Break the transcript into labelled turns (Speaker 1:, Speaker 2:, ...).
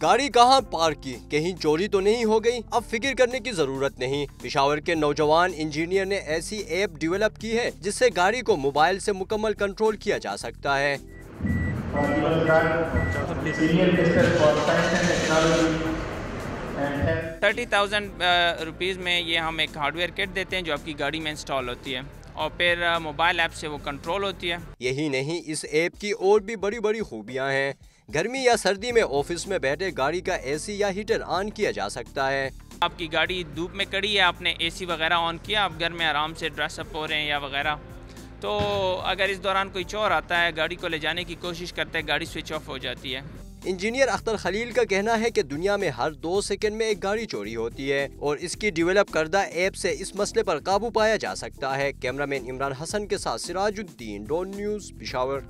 Speaker 1: گاڑی کہاں پارک کی، کہیں چوری تو نہیں ہو گئی؟ اب فکر کرنے کی ضرورت نہیں۔ پشاور کے نوجوان انجینئر نے ایسی ایپ ڈیولپ کی ہے جس سے گاڑی کو موبائل سے مکمل کنٹرول کیا جا سکتا ہے۔
Speaker 2: 30,000 روپیز میں یہ ہم ایک ہارڈ ویئر کٹ دیتے ہیں جو آپ کی گاڑی میں انسٹال ہوتی ہے اور پھر موبائل ایپ سے وہ کنٹرول ہوتی ہے۔
Speaker 1: یہی نہیں، اس ایپ کی اور بھی بڑی بڑی خوبیاں ہیں۔ گرمی یا سردی میں آفس میں بیٹھے گاڑی کا اے سی یا ہیٹر آن کیا جا سکتا ہے۔
Speaker 2: آپ کی گاڑی دھوپ میں کڑی ہے، آپ نے اے سی وغیرہ آن کیا، آپ گھر میں آرام سے ڈریس اپ ہو رہے ہیں یا وغیرہ، تو اگر اس دوران کوئی چور آتا ہے گاڑی کو لے جانے کی کوشش کرتے ہیں، گاڑی سوئچ آف ہو جاتی ہے۔
Speaker 1: انجینئر اختر خلیل کا کہنا ہے کہ دنیا میں ہر 2 سیکنڈ میں ایک گاڑی چوری ہوتی ہے اور اس کی ڈیولپ کردہ ایپ سے اس مسئلے پر قابو پایا جا سکتا ہے۔ کیمرہ مین عمران حسن کے ساتھ سراج الدین، ڈون نیوز، پشاور۔